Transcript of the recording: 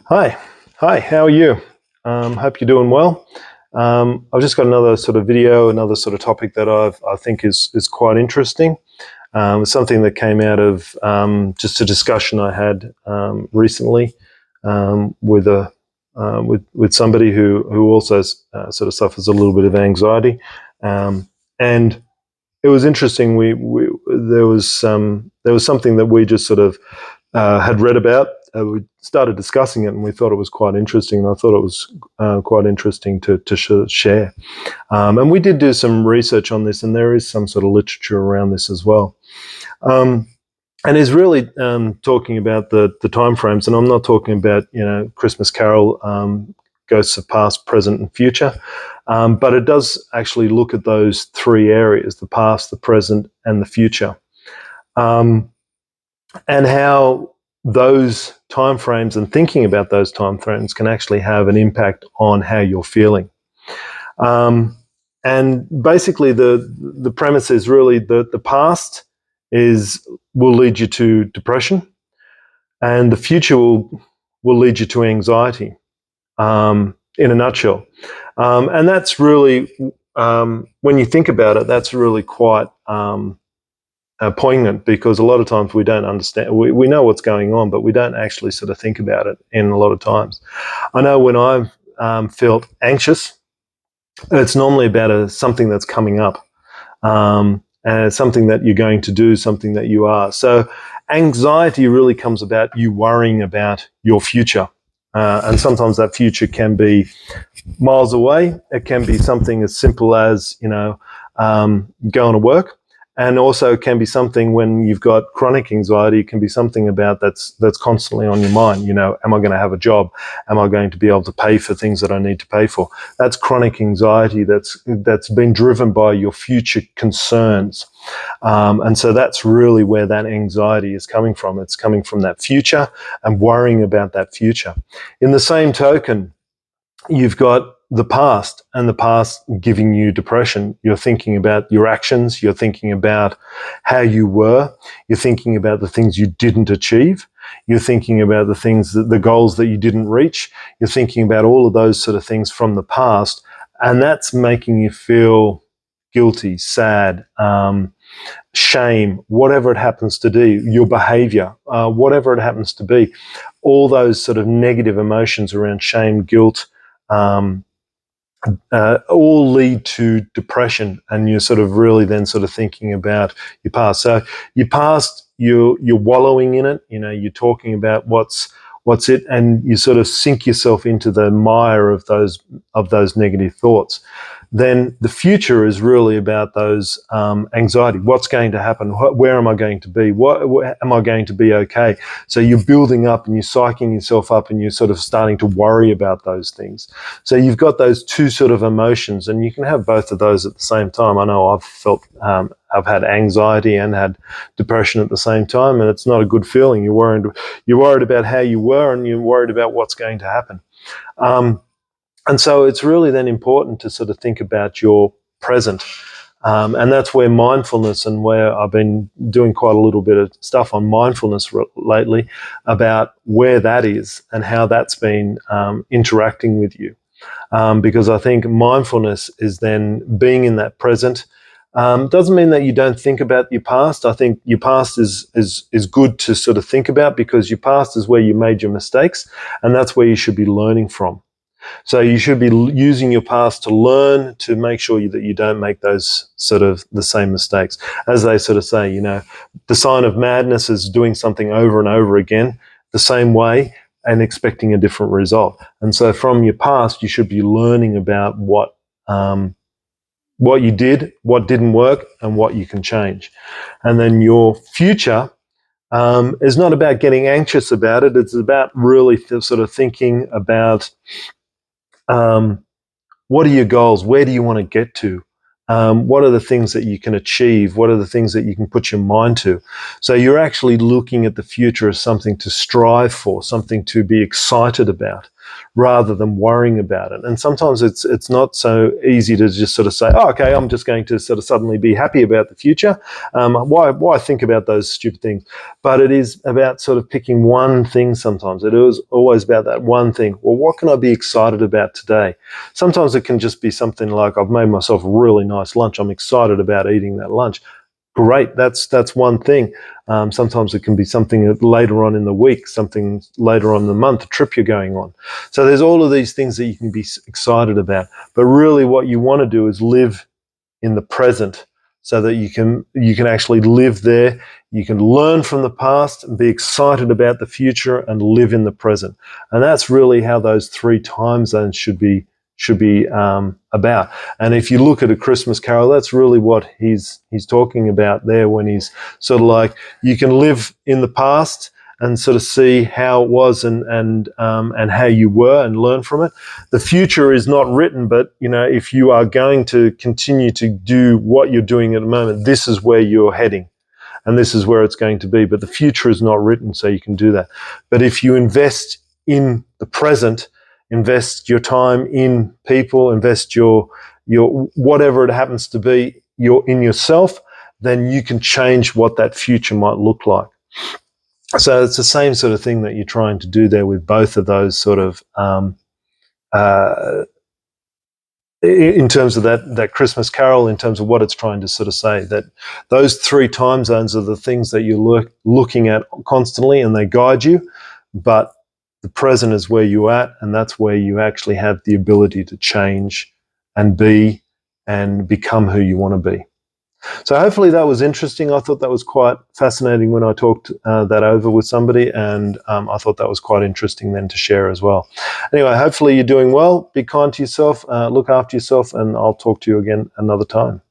Hi, how are you? Hope you're doing well. I've just got another sort of video, another sort of topic that I think is quite interesting. It's something that came out of just a discussion I had recently with with somebody who also sort of suffers a little bit of anxiety, and it was interesting. There was something that we just sort of had read about. We started discussing it, and we thought it was quite interesting. And I thought it was quite interesting to share. And we did do some research on this, and there is some sort of literature around this as well. And is really talking about the time frames, and I'm not talking about Christmas Carol, ghosts of past, present, and future, but it does actually look at those three areas: the past, the present, and the future, and how those timeframes and thinking about those timeframes can actually have an impact on how you're feeling. And basically, the premise is really that the past will lead you to depression, and the future will lead you to anxiety. In a nutshell, and that's really when you think about it, that's really quite poignant, because a lot of times we don't understand. We know what's going on, but we don't actually sort of think about it in a lot of times. I know when I've felt anxious, it's normally about something that's coming up, something that you're going to do, something that you are. So anxiety really comes about you worrying about your future. And sometimes that future can be miles away. It can be something as simple as, going to work. And also it can be something when you've got chronic anxiety, it can be something about that's constantly on your mind. Am I going to have a job? Am I going to be able to pay for things that I need to pay for? That's chronic anxiety that's been driven by your future concerns. And so that's really where that anxiety is coming from. It's coming from that future and worrying about that future. In the same token, you've got the past, and the past giving you depression. You're thinking about your actions. You're thinking about how you were. You're thinking about the things you didn't achieve. You're thinking about the goals that you didn't reach. You're thinking about all of those sort of things from the past, and that's making you feel guilty, sad, shame, whatever it happens to be, your behavior, whatever it happens to be, all those sort of negative emotions around shame, guilt, all lead to depression, and you're sort of really then sort of thinking about your past. So your past, you're wallowing in it. You're talking about what's it, and you sort of sink yourself into the mire of those negative thoughts. Then the future is really about those anxiety. What's going to happen? Where am I going to be? What am I going to be okay? So you're building up and you're psyching yourself up, and you're sort of starting to worry about those things. So you've got those two sort of emotions, and you can have both of those at the same time. I know I've had anxiety and had depression at the same time, and it's not a good feeling. You're worried about how you were, and you're worried about what's going to happen. And so it's really then important to sort of think about your present. And that's where mindfulness, and where I've been doing quite a little bit of stuff on mindfulness lately, about where that is and how that's been interacting with you. Because I think mindfulness is then being in that present. Doesn't mean that you don't think about your past. I think your past is good to sort of think about, because your past is where you made your mistakes, and that's where you should be learning from. So you should be using your past to learn, to make sure that you don't make those sort of the same mistakes. As they sort of say, the sign of madness is doing something over and over again the same way and expecting a different result. And so from your past, you should be learning about what you did, what didn't work, and what you can change. And then your future is not about getting anxious about it. It's about really sort of thinking about what are your goals? Where do you want to get to? What are the things that you can achieve? What are the things that you can put your mind to? So you're actually looking at the future as something to strive for, something to be excited about. rather than worrying about it. And sometimes it's not so easy to just sort of say, oh, okay, I'm just going to sort of suddenly be happy about the future. Why think about those stupid things? But it is about sort of picking one thing sometimes. It is always about that one thing. Well, what can I be excited about today? Sometimes it can just be something like, I've made myself a really nice lunch. I'm excited about eating that lunch. Great, that's one thing. Sometimes it can be something later on in the week, something later on in the month, a trip you're going on. So there's all of these things that you can be excited about. But really what you want to do is live in the present so that you can actually live there. You can learn from the past and be excited about the future and live in the present. And that's really how those 3 time zones should be about. And if you look at A Christmas Carol, that's really what he's talking about there, when he's sort of like, you can live in the past and sort of see how it was and how you were and learn from it. The future is not written, but if you are going to continue to do what you're doing at the moment, this is where you're heading and this is where it's going to be. But the future is not written, so you can do that. But if you invest in the present, invest your time in people, invest your whatever it happens to be, in yourself, then you can change what that future might look like. So it's the same sort of thing that you're trying to do there with both of those sort of in terms of that Christmas Carol, in terms of what it's trying to sort of say, that those 3 time zones are the things that you're looking at constantly, and they guide you, but the present is where you're at, and that's where you actually have the ability to change and be and become who you want to be. So hopefully that was interesting. I thought that was quite fascinating when I talked that over with somebody, and I thought that was quite interesting then to share as well. Anyway, hopefully you're doing well. Be kind to yourself, look after yourself, and I'll talk to you again another time.